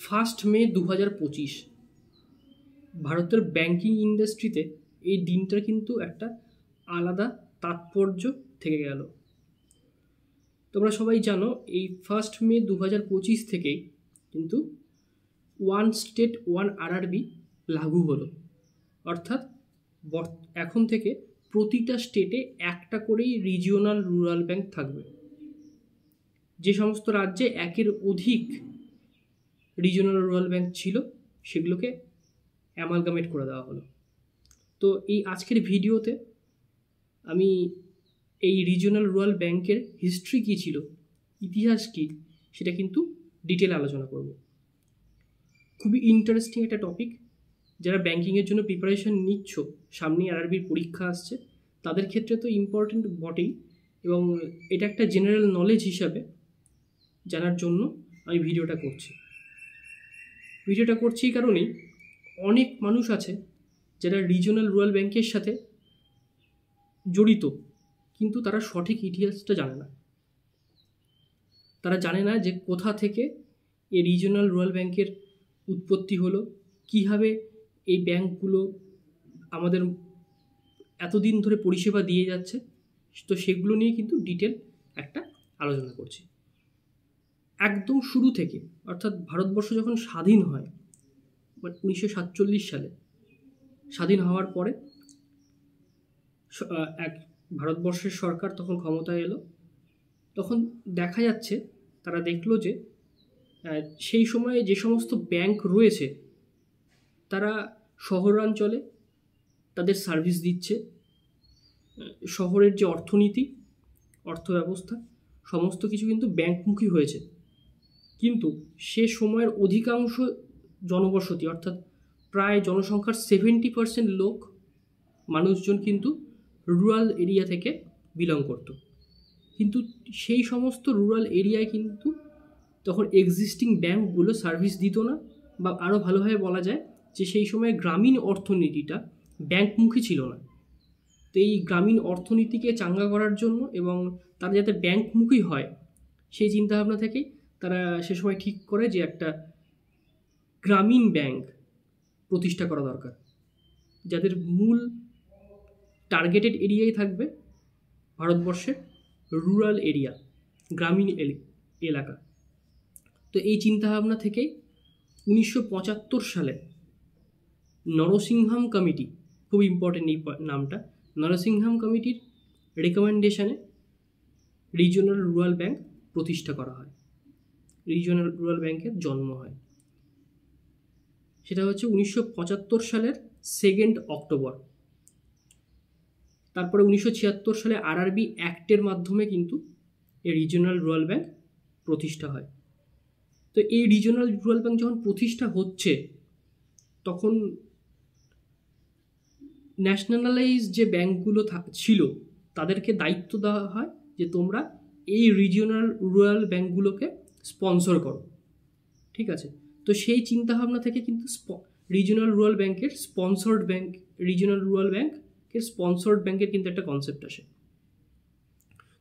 1 মে 2025 ভারতের ব্যাংকিং ইন্ডাস্ট্রিতে এই দিনটা কিন্তু একটা আলাদা তাৎপর্য থেকে গেল। তোমরা সবাই জানো এই 1 মে 2025 থেকেই কিন্তু ওয়ান স্টেট ওয়ান আরআরবি লাগু হলো। অর্থাৎ এখন থেকে প্রতিটা স্টেটে একটা করেই রিজিওনাল রুরাল ব্যাংক থাকবে। যে সমস্ত রাজ্যে একের অধিক রিজিওনাল রুরাল ব্যাংক ছিল সেগুলোকে অ্যামালগামেট করে দেওয়া হলো। তো এই আজকের ভিডিওতে আমি এই রিজিওনাল রুরাল ব্যাংকের হিস্ট্রি কী ছিল, ইতিহাস কী, সেটা কিন্তু ডিটেল আলোচনা করব। খুবই ইন্টারেস্টিং একটা টপিক। যারা ব্যাংকিংয়ের জন্য প্রিপারেশন নিচ্ছ, সামনেই আরআরবির পরীক্ষা আসছে, তাদের ক্ষেত্রে তো ইম্পর্টেন্ট বটেই, এবং এটা একটা জেনারেল নলেজ হিসাবে জানার জন্য আমি ভিডিওটা করছি এই কারণেই অনেক মানুষ আছে যারা রিজিওনাল রুরাল ব্যাংকের সাথে জড়িত, কিন্তু তারা সঠিক ইতিহাসটা জানে না। তারা জানে না যে কোথা থেকে এই রিজিওনাল রুরাল ব্যাংকের উৎপত্তি হলো, কীভাবে এই ব্যাংকগুলো আমাদের এতদিন ধরে পরিষেবা দিয়ে যাচ্ছে। তো সেগুলো নিয়ে কিন্তু ডিটেল একটা আলোচনা করছি। একদম শুরু থেকে, অর্থাৎ ভারতবর্ষ যখন স্বাধীন হয়, 1947 সালে স্বাধীন হওয়ার পরে ভারতবর্ষের সরকার তখন ক্ষমতায় এলো। তখন দেখা যাচ্ছে, তারা দেখলো যে সেই সময়ে যে সমস্ত ব্যাংক রয়েছে তারা শহরাঞ্চলে তাদের সার্ভিস দিচ্ছে। শহরের যে অর্থনীতি, অর্থব্যবস্থা সমস্ত কিছু কিন্তু ব্যাংকমুখী হয়েছে। কিন্তু সে সময়ের অধিকাংশ জনবসতি, অর্থাৎ প্রায় জনসংখ্যার 70% লোক মানুষজন কিন্তু রুরাল এরিয়া থেকে বিলং করত। কিন্তু সেই সমস্ত রুরাল এরিয়ায় কিন্তু তখন এক্সিস্টিং ব্যাংকগুলো সার্ভিস দিত না, বা আরও ভালোভাবে বলা যায় যে সেই সময় গ্রামীণ অর্থনীতিটা ব্যাংকমুখী ছিল না। তো এই গ্রামীণ অর্থনীতিকে চাঙ্গা করার জন্য এবং তারা যাতে ব্যাংকমুখী হয়, সেই চিন্তাভাবনা থেকেই তারা সে সময় ঠিক করে যে একটা গ্রামীণ ব্যাংক প্রতিষ্ঠা করা দরকার, যাদের মূল টার্গেটেড এরিয়াই থাকবে ভারতবর্ষের রুরাল এরিয়া, গ্রামীণ এলাকা। তো এই চিন্তাভাবনা থেকেই 1975 সালে নরসিংহাম কমিটি, খুব ইম্পর্টেন্ট এই নামটা, নরসিংহাম কমিটির রেকমেন্ডেশনে রিজিওনাল রুরাল ব্যাংক প্রতিষ্ঠা করা হয়। রিজিওনাল রুরাল ব্যাংকের জন্ম হয়, সেটা হচ্ছে 1975 সালের 2 অক্টোবর। তারপরে 1976 সালে আরআরবি অ্যাক্টের মাধ্যমে কিন্তু এই রিজিওনাল রুরাল ব্যাংক প্রতিষ্ঠা হয়। তো এই রিজিওনাল রুরাল ব্যাংক যখন প্রতিষ্ঠা হচ্ছে, তখন ন্যাশনালাইজ যে ব্যাংকগুলো ছিল তাদেরকে দায়িত্ব দেওয়া হয় যে তোমরা এই রিজিওনাল রুরাল ব্যাংকগুলোকে স্পন্সর করো। ঠিক আছে, তো সেই চিন্তাভাবনা থেকে কিন্তু রিজিওনাল রুরাল ব্যাংকের স্পন্সর্ড ব্যাংক, রিজিওনাল রুরাল ব্যাংকের স্পন্সর্ড ব্যাংকের কিন্তু একটা কনসেপ্ট আসে।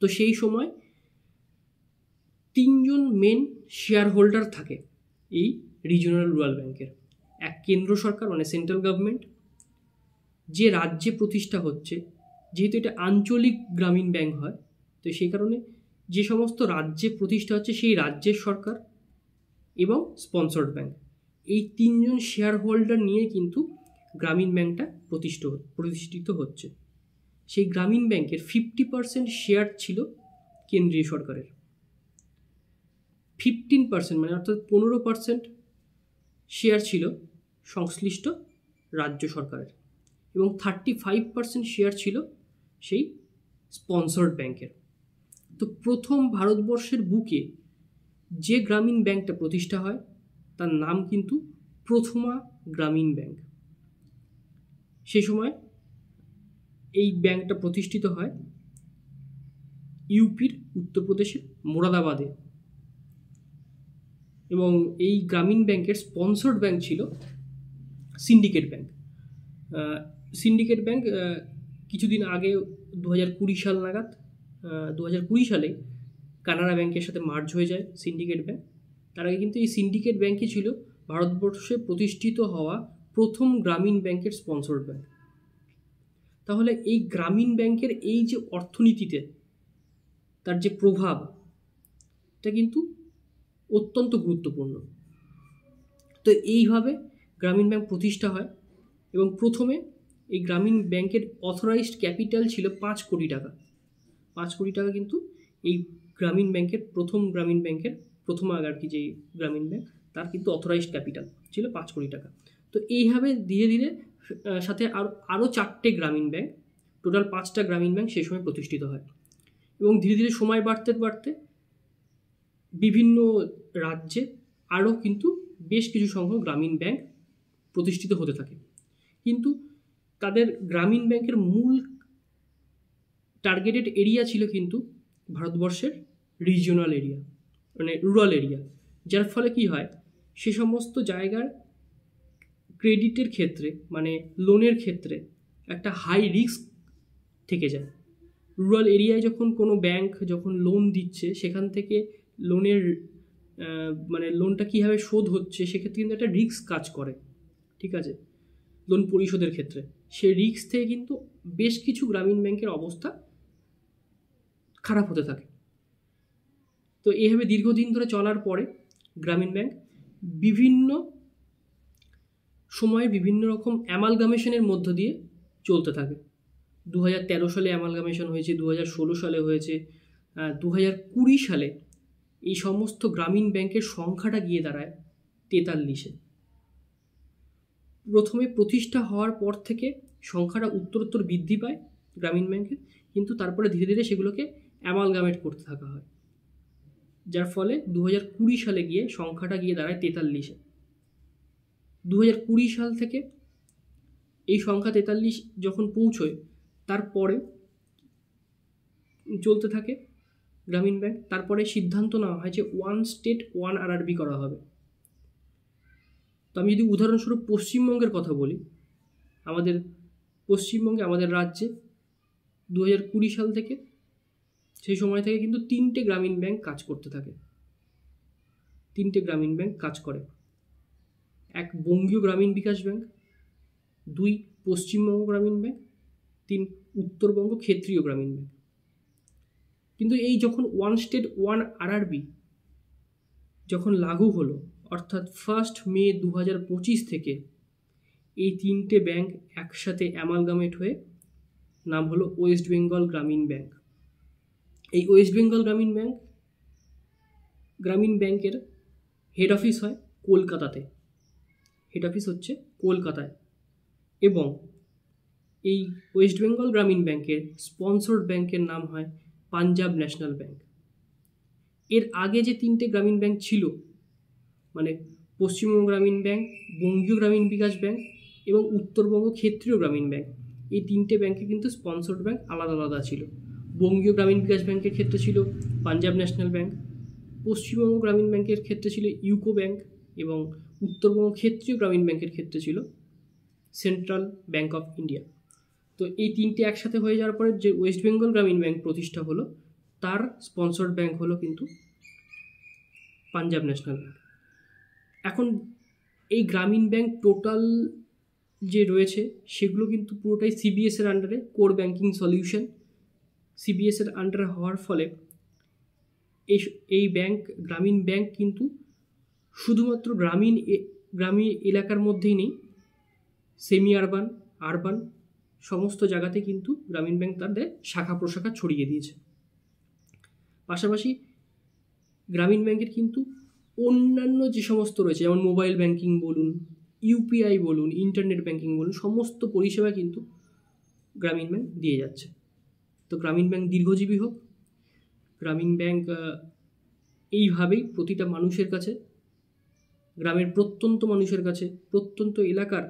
তো সেই সময় 3 জন মেন শেয়ার হোল্ডার থাকে এই রিজিওনাল রুরাল ব্যাংকের। এক কেন্দ্র সরকার, মানে সেন্ট্রাল গভর্নমেন্ট, যে রাজ্যে প্রতিষ্ঠা হচ্ছে, যেহেতু এটা আঞ্চলিক গ্রামীণ ব্যাংক হয়, তো সেই কারণে যে সমস্ত রাজ্যে প্রতিষ্ঠা হচ্ছে সেই রাজ্যের সরকার এবং স্পন্সর্ড ব্যাংক, এই 3 জন শেয়ার হোল্ডার নিয়ে কিন্তু গ্রামীণ ব্যাংকটা প্রতিষ্ঠিত হচ্ছে। সেই গ্রামীণ ব্যাংকের 50% শেয়ার ছিল কেন্দ্রীয় সরকারের, 15% মানে অর্থাৎ 15% শেয়ার ছিল সংশ্লিষ্ট রাজ্য সরকারের, এবং 35% শেয়ার ছিল সেই স্পন্সর্ড ব্যাংকের। তো প্রথম ভারতবর্ষের বুকে যে গ্রামীণ ব্যাংকটা প্রতিষ্ঠা হয় তার নাম কিন্তু প্রথমা গ্রামীণ ব্যাংক। সেই সময় এই ব্যাংকটা প্রতিষ্ঠিত হয় ইউপির উত্তরপ্রদেশের মোরাদাবাদে, এবং এই গ্রামীণ ব্যাংকের স্পন্সর্ড ব্যাংক ছিল সিন্ডিকেট ব্যাংক। সিন্ডিকেট ব্যাংক কিছুদিন আগে 2020 সাল নাগাদ, 2020 সালে কানাড়া ব্যাংকের সাথে মার্জ হয়ে যায় সিন্ডিকেট ব্যাংক। তার আগে কিন্তু এই সিন্ডিকেট ব্যাংকই ছিল ভারতবর্ষে প্রতিষ্ঠিত হওয়া প্রথম গ্রামীণ ব্যাংকের স্পন্সর্ড ব্যাংক। তাহলে এই গ্রামীণ ব্যাংকের এই যে অর্থনীতিতে তার যে প্রভাব, এটা কিন্তু অত্যন্ত গুরুত্বপূর্ণ। তো এইভাবে গ্রামীণ ব্যাংক প্রতিষ্ঠা হয় এবং প্রথমে এই গ্রামীণ ব্যাংকের অথরাইজড ক্যাপিটাল ছিল 5 কোটি টাকা। 5 কোটি টাকা কিন্তু এই গ্রামীণ ব্যাংকের প্রথম আর কি যে গ্রামীণ ব্যাংক তার কিন্তু অথরাইজড ক্যাপিটাল ছিল 5 কোটি টাকা। তো এইভাবে ধীরে ধীরে সাথে আরও 4টে গ্রামীণ ব্যাংক, টোটাল 5টা গ্রামীণ ব্যাংক সেই সময় প্রতিষ্ঠিত হয় এবং ধীরে ধীরে সময় বাড়তে বাড়তে বিভিন্ন রাজ্যে আরও কিন্তু বেশ কিছু সংখ্যক গ্রামীণ ব্যাংক প্রতিষ্ঠিত হতে থাকে। কিন্তু তাদের গ্রামীণ ব্যাংকের মূল টার্গেটেড এরিয়া ছিল কিন্তু ভারতবর্ষের রিজিওনাল এরিয়া, মানে রুরাল এরিয়া, যার ফলে কি হয়, সে সমস্ত জায়গার ক্রেডিটের ক্ষেত্রে মানে লোনের ক্ষেত্রে একটা হাই রিস্ক থেকে যায়। রুরাল এরিয়ায় যখন কোনো ব্যাংক যখন লোন দিচ্ছে, সেখান থেকে লোনের মানে লোনটা কীভাবে শোধ হচ্ছে সেক্ষেত্রে কিন্তু একটা রিস্ক কাজ করে, ঠিক আছে, লোন পরিশোধের ক্ষেত্রে। সেই রিস্ক থেকে কিন্তু বেশ কিছু গ্রামীণ ব্যাংকের অবস্থা খারাপ হতে থাকে। তো এইভাবে দীর্ঘদিন ধরে চলার পরে গ্রামীণ ব্যাংক বিভিন্ন সময়ে বিভিন্ন রকম অ্যামালগামেশনের মধ্য দিয়ে চলতে থাকে। 2013 সালে অ্যামালগামেশন হয়েছে, 2016 সালে হয়েছে, 2020 সালে এই সমস্ত গ্রামীণ ব্যাংকের সংখ্যাটা গিয়ে দাঁড়ায় 43-এ। প্রথমে প্রতিষ্ঠা হওয়ার পর থেকে সংখ্যাটা উত্তরোত্তর বৃদ্ধি পায় গ্রামীণ ব্যাংকের, কিন্তু তারপরে ধীরে ধীরে সেগুলোকে অ্যামালগামেট করতে থাকা হয়, যার ফলে 2020 সালে গিয়ে সংখ্যাটা গিয়ে দাঁড়ায় 43-এ। 2020 সাল থেকে এই সংখ্যা 43 যখন পৌঁছয়, তারপরে চলতে থাকে গ্রামীণ ব্যাংক। তারপরে সিদ্ধান্ত নেওয়া হয় যে 1 স্টেট 1 RRB করা হবে। তো আমি যদি উদাহরণস্বরূপ পশ্চিমবঙ্গের কথা বলি, আমাদের পশ্চিমবঙ্গে আমাদের রাজ্যে 2020 সাল থেকে সেই সময় থেকে কিন্তু 3টে গ্রামীণ ব্যাংক কাজ করতে থাকে। 3টে গ্রামীণ ব্যাংক কাজ করে। 1 বঙ্গীয় গ্রামীণ বিকাশ ব্যাংক, 2 পশ্চিমবঙ্গ গ্রামীণ ব্যাংক, 3 উত্তরবঙ্গ ক্ষেত্রীয় গ্রামীণ ব্যাংক। কিন্তু এই যখন 1 স্টেট 1 RRB যখন লাগু হলো, অর্থাৎ 1 মে 2025 থেকে এই 3টে ব্যাংক একসাথে অ্যামালগামেট হয়ে নাম হলো ওয়েস্ট বেঙ্গল গ্রামীণ ব্যাংক। এই ওয়েস্ট বেঙ্গল গ্রামীণ ব্যাংকের হেড অফিস হয় কলকাতাতে, হেড অফিস হচ্ছে কলকাতায়, এবং এই ওয়েস্ট বেঙ্গল গ্রামীণ ব্যাংকের স্পন্সর্ড ব্যাংকের নাম হয় পাঞ্জাব ন্যাশনাল ব্যাংক। এর আগে যে 3টে গ্রামীণ ব্যাংক ছিল, মানে পশ্চিমবঙ্গ গ্রামীণ ব্যাংক, বঙ্গীয় গ্রামীণ বিকাশ ব্যাংক এবং উত্তরবঙ্গ ক্ষেত্রীয় গ্রামীণ ব্যাংক, এই 3টে ব্যাংকে কিন্তু স্পন্সর্ড ব্যাংক আলাদা আলাদা ছিল। বঙ্গীয় গ্রামীণ বিকাশ ব্যাংকের ক্ষেত্রে ছিল পাঞ্জাব ন্যাশনাল ব্যাংক, পশ্চিমবঙ্গ গ্রামীণ ব্যাংকের ক্ষেত্রে ছিল ইউকো ব্যাংক এবং উত্তরবঙ্গ ক্ষেত্রীয় গ্রামীণ ব্যাংকের ক্ষেত্রে ছিল সেন্ট্রাল ব্যাংক অফ ইন্ডিয়া। তো এই 3টে একসাথে হয়ে যাওয়ার পরে যে ওয়েস্ট বেঙ্গল গ্রামীণ ব্যাংক প্রতিষ্ঠা হলো, তার স্পন্সর্ড ব্যাংক হলো কিন্তু পাঞ্জাব ন্যাশনাল ব্যাংক। এখন এই গ্রামীণ ব্যাংক টোটাল যে রয়েছে সেগুলো কিন্তু পুরোটাই সিবিএসের আন্ডারে, কোর ব্যাংকিং সলিউশন সিবিএসের আন্ডারে হওয়ার ফলে এই গ্রামীণ ব্যাংক কিন্তু শুধুমাত্র গ্রামীণ এলাকার মধ্যেই নেই, সেমি আরবান, আরবান সমস্ত জায়গাতে কিন্তু গ্রামীণ ব্যাংক তাদের শাখা প্রশাখা ছড়িয়ে দিয়েছে। পাশাপাশি গ্রামীণ ব্যাংকের কিন্তু অন্যান্য যে সমস্ত রয়েছে, যেমন মোবাইল ব্যাংকিং বলুন, ইউপিআই বলুন, ইন্টারনেট ব্যাংকিং বলুন, সমস্ত পরিষেবা কিন্তু গ্রামীণ ব্যাংক দিয়ে যাচ্ছে। তো গ্রামীণ ব্যাংক দীর্ঘজীবী হোক। গ্রামীণ ব্যাংক এইভাবেই প্রতিটা মানুষের কাছে, গ্রামের প্রত্যন্ত মানুষের কাছে, প্রত্যন্ত এলাকার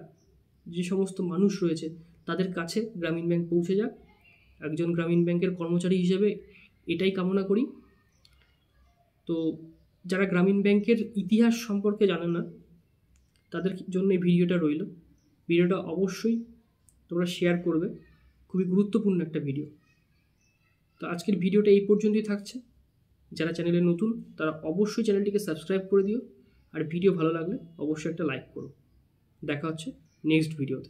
যে সমস্ত মানুষ রয়েছে তাদের কাছে গ্রামীণ ব্যাংক পৌঁছে যাক। একজন গ্রামীণ ব্যাংকের কর্মচারী হিসেবে এটাই কামনা করি। তো যারা গ্রামীণ ব্যাংকের ইতিহাস সম্পর্কে জানে না, তাদের জন্য এই ভিডিওটা রইল। ভিডিওটা অবশ্যই তোমরা শেয়ার করবে, খুবই গুরুত্বপূর্ণ একটা ভিডিও। তো আজকের ভিডিওটা এই পর্যন্তই থাকছে। যারা চ্যানেলে নতুন তারা অবশ্যই চ্যানেলটিকে সাবস্ক্রাইব করে দিও, আর ভিডিও ভালো লাগলে অবশ্যই একটা লাইক করো। দেখা হচ্ছে নেক্সট ভিডিওতে।